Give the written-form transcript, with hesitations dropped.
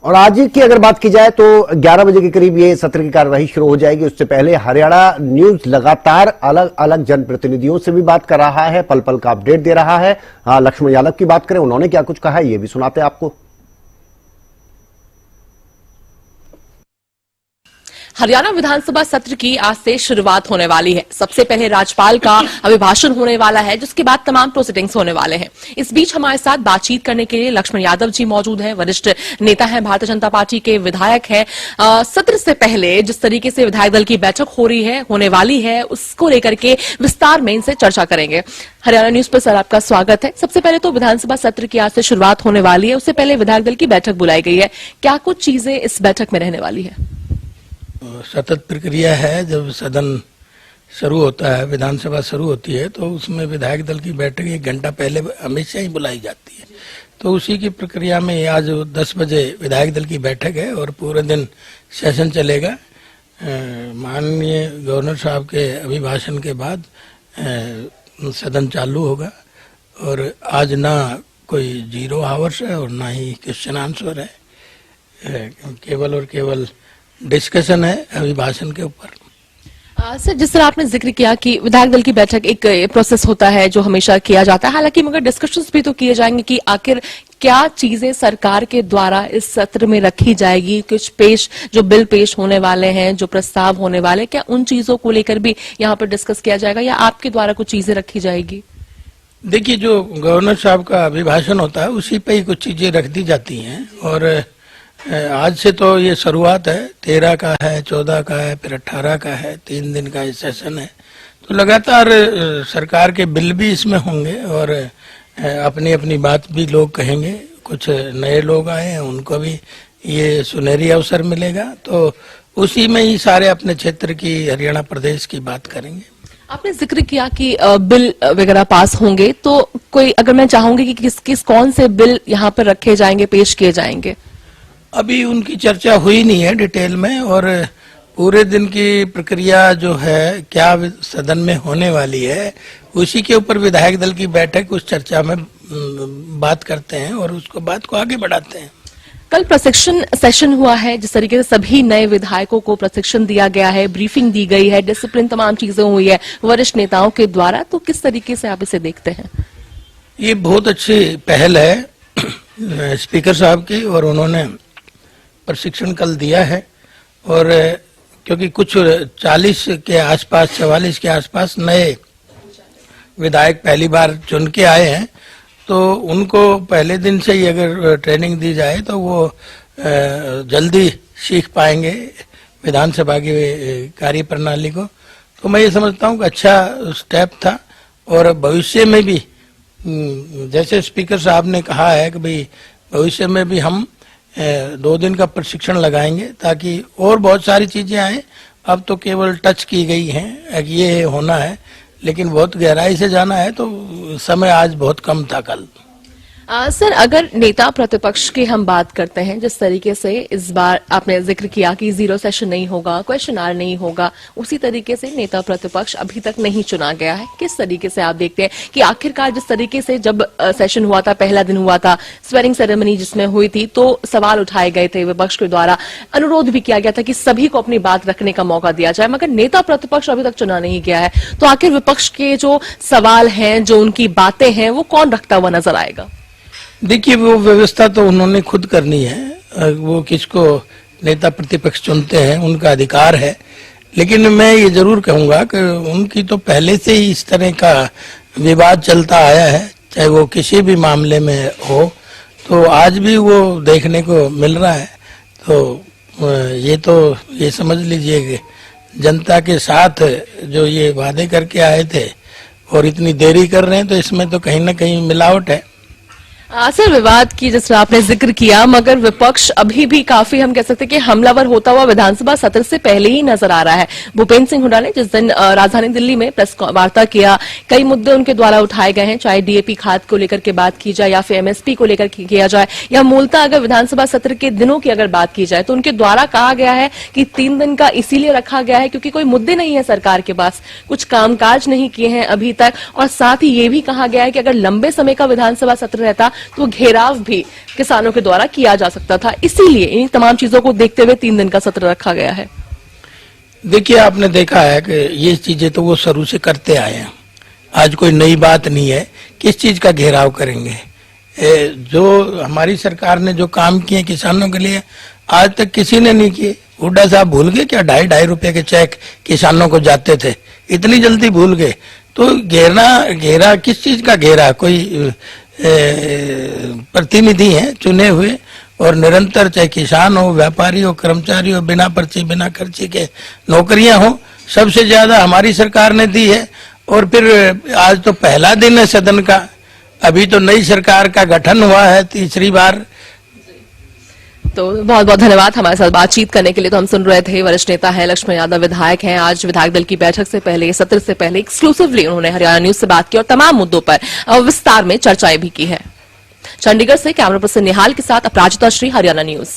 और आज की अगर बात की जाए तो 11 बजे के करीब ये सत्र की कार्यवाही शुरू हो जाएगी। उससे पहले हरियाणा न्यूज लगातार अलग अलग जनप्रतिनिधियों से भी बात कर रहा है, पल पल का अपडेट दे रहा है। लक्ष्मण यादव की बात करें, उन्होंने क्या कुछ कहा है ये भी सुनाते हैं आपको। हरियाणा विधानसभा सत्र की आज से शुरुआत होने वाली है। सबसे पहले राज्यपाल का अभिभाषण होने वाला है, जिसके बाद तमाम प्रोसीडिंग्स होने वाले हैं। इस बीच हमारे साथ बातचीत करने के लिए लक्ष्मण यादव जी मौजूद हैं, वरिष्ठ नेता हैं, भारतीय जनता पार्टी के विधायक हैं। सत्र से पहले जिस तरीके से विधायक दल की बैठक होने वाली है, उसको लेकर के विस्तार में इनसे चर्चा करेंगे। हरियाणा न्यूज पर सर आपका स्वागत है। सबसे पहले तो विधानसभा सत्र की आज से शुरुआत होने वाली है, उससे पहले विधायक दल की बैठक बुलाई गई है। क्या कुछ चीजें इस बैठक में रहने वाली है? सतत प्रक्रिया है। जब सदन शुरू होता है, विधानसभा शुरू होती है, तो उसमें विधायक दल की बैठक 1 घंटा पहले हमेशा ही बुलाई जाती है। तो उसी की प्रक्रिया में आज 10 बजे विधायक दल की बैठक है और पूरे दिन सेशन चलेगा। माननीय गवर्नर साहब के अभिभाषण के बाद सदन चालू होगा। और आज ना कोई 0 आवर्स है और ना ही क्वेश्चन आंसर है, केवल और केवल डिस्कशन है अभिभाषण के ऊपर। सर, जिस तरह आपने जिक्र किया कि विधायक दल की बैठक एक प्रोसेस होता है जो हमेशा किया जाता है, हालांकि मगर डिस्कशंस भी तो किए जाएंगे कि आखिर क्या चीजें सरकार के द्वारा इस सत्र में रखी जाएगी। कुछ जो बिल पेश होने वाले हैं, जो प्रस्ताव होने वाले, क्या उन चीजों को लेकर भी यहाँ पर डिस्कस किया जाएगा या आपके द्वारा कुछ चीजें रखी जाएगी? देखिए, जो गवर्नर साहब का अभिभाषण होता है उसी पे ही कुछ चीजें रख दी जाती हैं। और आज से तो ये शुरुआत है, 13 का है, 14 का है, फिर 18 का है, 3 दिन का ये सेशन है। तो लगातार सरकार के बिल भी इसमें होंगे और अपनी अपनी बात भी लोग कहेंगे। कुछ नए लोग आए हैं, उनको भी ये सुनहरी अवसर मिलेगा। तो उसी में ही सारे अपने क्षेत्र की, हरियाणा प्रदेश की बात करेंगे। आपने जिक्र किया कि बिल वगैरह पास होंगे, तो कोई अगर मैं चाहूंगी कि कौन से बिल यहाँ पर रखे जाएंगे, पेश किए जाएंगे? अभी उनकी चर्चा हुई नहीं है डिटेल में। और पूरे दिन की प्रक्रिया जो है, क्या सदन में होने वाली है, उसी के ऊपर विधायक दल की बैठक उस चर्चा में बात करते हैं और उसको बात को आगे बढ़ाते हैं। कल प्रशिक्षण सेशन हुआ है, जिस तरीके से सभी नए विधायकों को प्रशिक्षण दिया गया है, ब्रीफिंग दी गई है, डिसिप्लिन तमाम चीजें हुई है वरिष्ठ नेताओं के द्वारा, तो किस तरीके से आप इसे देखते हैं? ये बहुत अच्छी पहल है स्पीकर साहब की, और उन्होंने प्रशिक्षण कल दिया है। और क्योंकि कुछ 40 के आसपास, 44 के आसपास नए विधायक पहली बार चुन के आए हैं, तो उनको पहले दिन से ही अगर ट्रेनिंग दी जाए तो वो जल्दी सीख पाएंगे विधानसभा की कार्य प्रणाली को। तो मैं ये समझता हूँ कि अच्छा स्टेप था। और भविष्य में भी जैसे स्पीकर साहब ने कहा है कि भाई भविष्य में भी हम 2 दिन का प्रशिक्षण लगाएंगे, ताकि और बहुत सारी चीजें आए। अब तो केवल टच की गई हैं, ये होना है, लेकिन बहुत गहराई से जाना है, तो समय आज बहुत कम था कल। सर, अगर नेता प्रतिपक्ष की हम बात करते हैं, जिस तरीके से इस बार आपने जिक्र किया कि 0 सेशन नहीं होगा, क्वेश्चन आवर नहीं होगा, उसी तरीके से नेता प्रतिपक्ष अभी तक नहीं चुना गया है। किस तरीके से आप देखते हैं कि आखिरकार जिस तरीके से जब सेशन हुआ था, पहला दिन हुआ था, स्वेरिंग सेरेमनी जिसमें हुई थी, तो सवाल उठाए गए थे विपक्ष के द्वारा, अनुरोध भी किया गया था कि सभी को अपनी बात रखने का मौका दिया जाए, मगर नेता प्रतिपक्ष अभी तक चुना नहीं गया है। तो आखिर विपक्ष के जो सवाल हैं, जो उनकी बातें हैं, वो कौन रखता हुआ नजर आएगा? देखिए, वो व्यवस्था तो उन्होंने खुद करनी है। वो किसको नेता प्रतिपक्ष चुनते हैं, उनका अधिकार है। लेकिन मैं ये जरूर कहूंगा कि उनकी तो पहले से ही इस तरह का विवाद चलता आया है, चाहे वो किसी भी मामले में हो, तो आज भी वो देखने को मिल रहा है। तो ये समझ लीजिए कि जनता के साथ जो ये वादे करके आए थे और इतनी देरी कर रहे हैं, तो इसमें तो कहीं ना कहीं मिलावट है। सर, विवाद की जिस तरह आपने जिक्र किया, मगर विपक्ष अभी भी काफी, हम कह सकते हैं कि हमलावर होता हुआ विधानसभा सत्र से पहले ही नजर आ रहा है। भूपेंद्र सिंह हुड्डा ने जिस दिन राजधानी दिल्ली में प्रेस वार्ता किया, कई मुद्दे उनके द्वारा उठाए गए हैं, चाहे डीएपी खाद को लेकर के बात की जाए या फिर एमएसपी को लेकर किया जाए, या मूलतः अगर विधानसभा सत्र के दिनों की अगर बात की जाए, तो उनके द्वारा कहा गया है कि 3 दिन का इसीलिए रखा गया है क्योंकि कोई मुद्दे नहीं है सरकार के पास, कुछ कामकाज नहीं किए हैं अभी तक। और साथ ही ये भी कहा गया है कि अगर लंबे समय का विधानसभा सत्र रहता तो घेराव भी किसानों के द्वारा किया जा सकता था। इसीलिए इन तमाम चीजों को देखते हुए 3 दिन का सत्र रखा गया है। देखिए, आपने देखा है कि ये चीजें तो वो शुरू से करते आए हैं, आज कोई नई बात नहीं है। किस चीज का घेराव करेंगे? जो हमारी सरकार ने जो काम किए किसानों के लिए आज तक किसी ने नहीं किए। हुड्डा साहब भूल गए क्या 2.5 रुपए के चेक किसानों को जाते थे? इतनी जल्दी भूल गए? तो घेरा किस चीज का घेरा? कोई प्रतिनिधि हैं चुने हुए और निरंतर, चाहे किसान हो, व्यापारी हो, कर्मचारी हो, बिना पर्ची बिना खर्ची के नौकरियां हो, सबसे ज्यादा हमारी सरकार ने दी है। और फिर आज तो पहला दिन है सदन का, अभी तो नई सरकार का गठन हुआ है तीसरी बार। तो बहुत बहुत धन्यवाद हमारे साथ बातचीत करने के लिए। तो हम सुन रहे थे वरिष्ठ नेता है लक्ष्मण यादव, विधायक हैं। आज विधायक दल की बैठक से पहले, सत्र से पहले एक्सक्लूसिवली उन्होंने हरियाणा न्यूज से बात की और तमाम मुद्दों पर विस्तार में चर्चाएं भी की है। चंडीगढ़ से कैमरा पर्सन निहाल के साथ अपराजिता श्री, हरियाणा न्यूज।